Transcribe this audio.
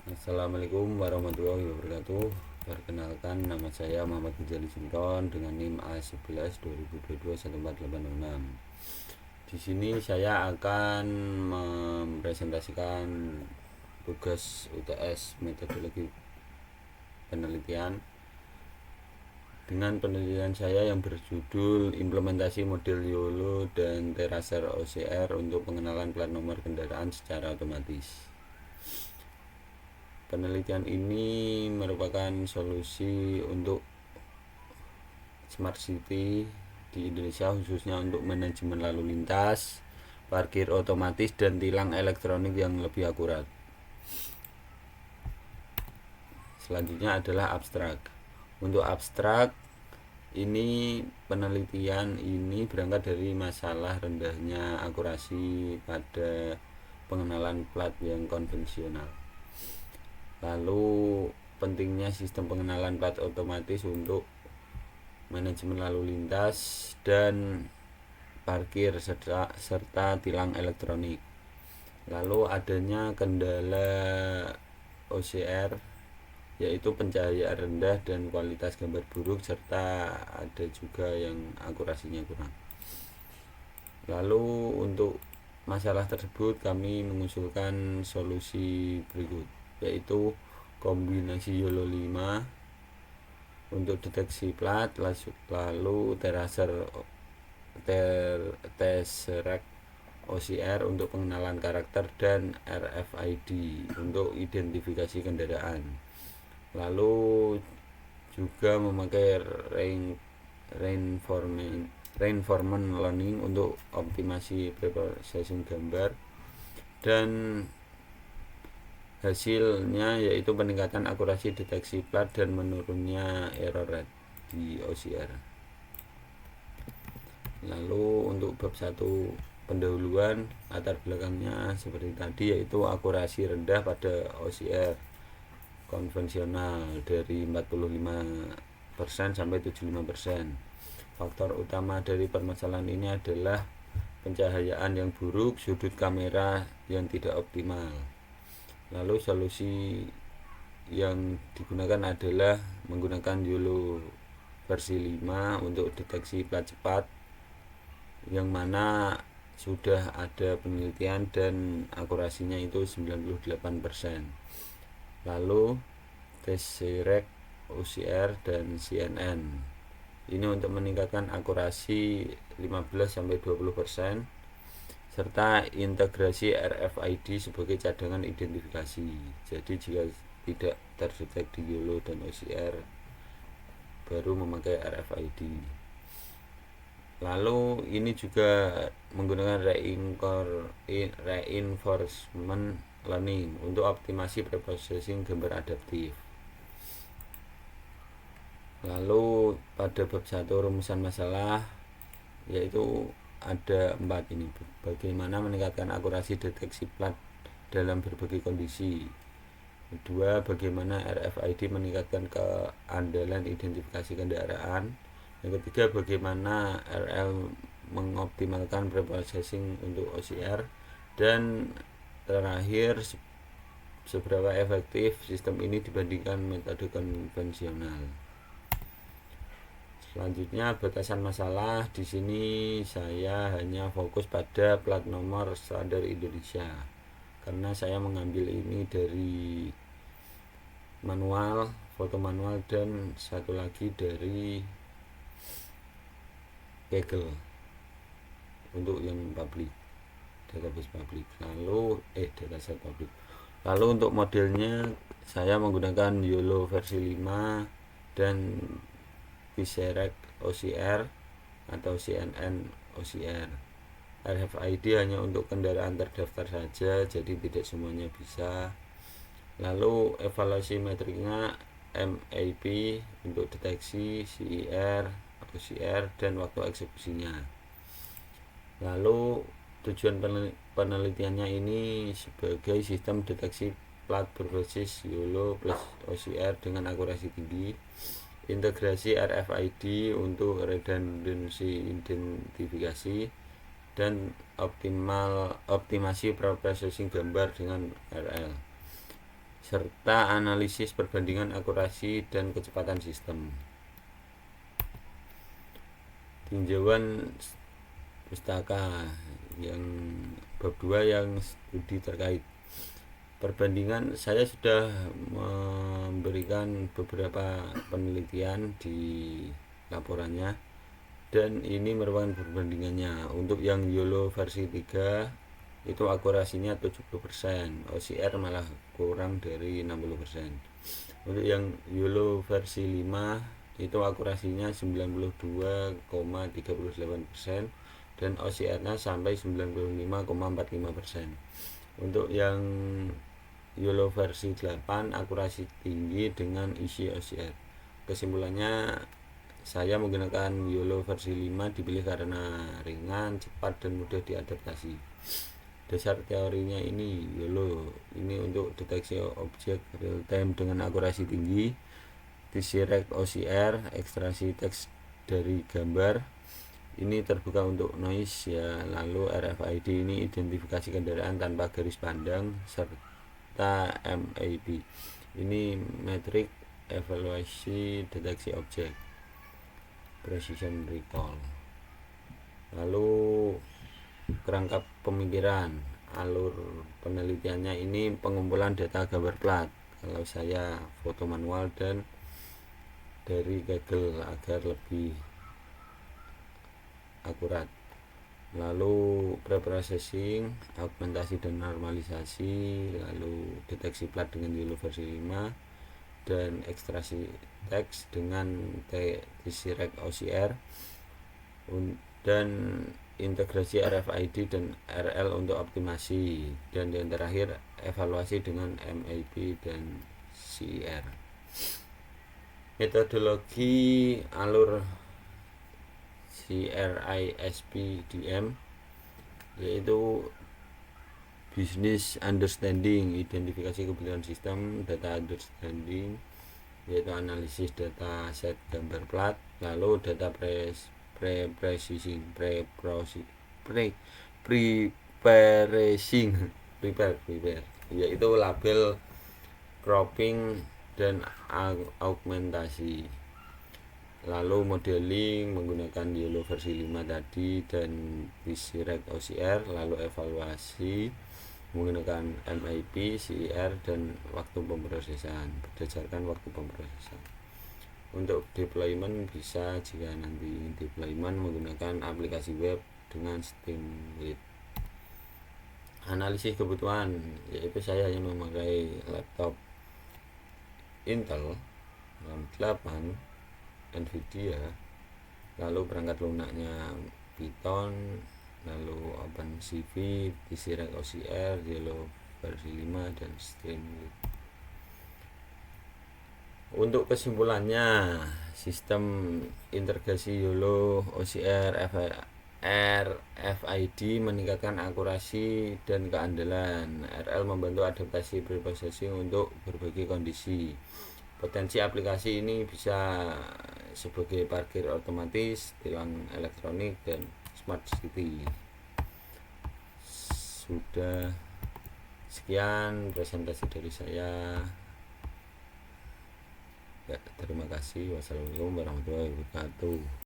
Assalamualaikum warahmatullahi wabarakatuh. Perkenalkan, nama saya Muhammad Ghazali Sinton dengan NIM A11 2022 1486. Di sini saya akan mempresentasikan tugas UTS metodologi penelitian dengan penelitian saya yang berjudul implementasi model YOLO dan Teraser OCR untuk pengenalan plat nomor kendaraan secara otomatis. Penelitian ini merupakan solusi untuk smart city di Indonesia, khususnya untuk manajemen lalu lintas, parkir otomatis, dan tilang elektronik yang lebih akurat. Selanjutnya adalah abstrak. Untuk abstrak ini, penelitian ini berangkat dari masalah rendahnya akurasi pada pengenalan plat yang konvensional. Lalu pentingnya sistem pengenalan plat otomatis untuk manajemen lalu lintas dan parkir serta tilang elektronik. Lalu adanya kendala OCR, yaitu pencahayaan rendah dan kualitas gambar buruk, serta ada juga yang akurasinya kurang. Lalu untuk masalah tersebut kami mengusulkan solusi berikut, yaitu kombinasi YOLO 5 untuk deteksi plat, lalu Tesseract OCR untuk pengenalan karakter, dan RFID untuk identifikasi kendaraan. Lalu juga memakai reinforcement learning untuk optimasi preprocessing gambar, dan hasilnya yaitu peningkatan akurasi deteksi plat dan menurunnya error rate di OCR. Lalu untuk bab 1 pendahuluan, latar belakangnya seperti tadi, yaitu akurasi rendah pada OCR konvensional dari 45% sampai 75%. Faktor utama dari permasalahan ini adalah pencahayaan yang buruk, sudut kamera yang tidak optimal. Lalu solusi yang digunakan adalah menggunakan YOLO versi 5 untuk deteksi plat cepat, yang mana sudah ada penelitian dan akurasinya itu 98%. Lalu Tesseract OCR dan CNN ini untuk meningkatkan akurasi 15-20%, serta integrasi RFID sebagai cadangan identifikasi. Jadi jika tidak terdeteksi di YOLO dan OCR, baru memakai RFID. Lalu ini juga menggunakan reinforcement learning untuk optimasi preprocessing gambar adaptif. Lalu pada bab 1 rumusan masalah, yaitu ada 4 ini. Bagaimana meningkatkan akurasi deteksi plat dalam berbagai kondisi. Kedua, bagaimana RFID meningkatkan keandalan identifikasi kendaraan. Yang ketiga, bagaimana RL mengoptimalkan preprocessing untuk OCR. Dan terakhir, seberapa efektif sistem ini dibandingkan metode konvensional. Selanjutnya, batasan masalah. Di sini saya hanya fokus pada plat nomor standar Indonesia, karena saya mengambil ini dari manual, foto manual, dan satu lagi dari Kaggle untuk yang publik, database publik. Lalu dataset publik. Lalu untuk modelnya saya menggunakan YOLO versi 5 dan Tesseract OCR atau CNN OCR. RFID hanya untuk kendaraan terdaftar saja, jadi tidak semuanya bisa. Lalu evaluasi metriknya MAP untuk deteksi, CIR, OCR, dan waktu eksekusinya. Lalu tujuan penelitiannya ini sebagai sistem deteksi plat berbasis YOLO plus OCR dengan akurasi tinggi, integrasi RFID untuk redundancy identifikasi, dan optimasi preprocessing gambar dengan RL. serta analisis perbandingan akurasi dan kecepatan sistem. Tinjauan pustaka yang bab 2 yang studi terkait perbandingan. Saya sudah memberikan beberapa penelitian di laporannya, dan ini merupakan perbandingannya. Untuk yang YOLO versi 3 itu akurasinya 70%, OCR malah kurang dari 60%. Untuk yang YOLO versi 5 itu akurasinya 92,38% dan OCR-nya sampai 95,45%. Untuk yang YOLO versi 8 akurasi tinggi dengan isi OCR. Kesimpulannya, saya menggunakan YOLO versi 5 dipilih karena ringan, cepat, dan mudah diadaptasi. Dasar teorinya ini YOLO ini untuk deteksi objek real time dengan akurasi tinggi, T-Rex OCR, ekstraksi teks dari gambar, ini terbuka untuk noise ya. Lalu RFID ini identifikasi kendaraan tanpa garis pandang, serta MAP ini metrik evaluasi deteksi objek, precision recall. Lalu kerangka pemikiran, alur penelitiannya ini pengumpulan data gambar plat, kalau saya foto manual dan dari Google agar lebih akurat. Lalu preprocessing, augmentasi dan normalisasi, lalu deteksi plat dengan YOLO versi 5, dan ekstraksi teks dengan T-Rex OCR, dan integrasi RFID dan RL untuk optimasi, dan yang terakhir evaluasi dengan MAP dan CIR. Metodologi alur CRISP-DM yaitu business understanding, identifikasi kebutuhan sistem, data understanding yaitu analisis data set gambar plat, lalu data preparation yaitu label, cropping, dan augmentasi. Lalu modeling menggunakan YOLO versi 5 tadi dan T-Rex OCR, lalu evaluasi menggunakan MAP, CIR, dan waktu pemrosesan berdasarkan waktu pemrosesan. Untuk deployment bisa jika nanti deployment menggunakan aplikasi web dengan Streamlit. Analisis kebutuhan, yaitu saya hanya memakai laptop Intel RAM 8 Nvidia, lalu perangkat lunaknya Python, lalu OpenCV, T-Rex OCR, YOLO versi 5, dan Streamlit. Untuk kesimpulannya, sistem integrasi YOLO OCR RFID meningkatkan akurasi dan keandalan. RL membantu adaptasi preprocessing untuk berbagai kondisi. Potensi aplikasi ini bisa sebagai parkir otomatis, tilang elektronik, dan smart city. Sudah sekian presentasi dari saya. Ya, terima kasih. Wassalamualaikum warahmatullahi wabarakatuh.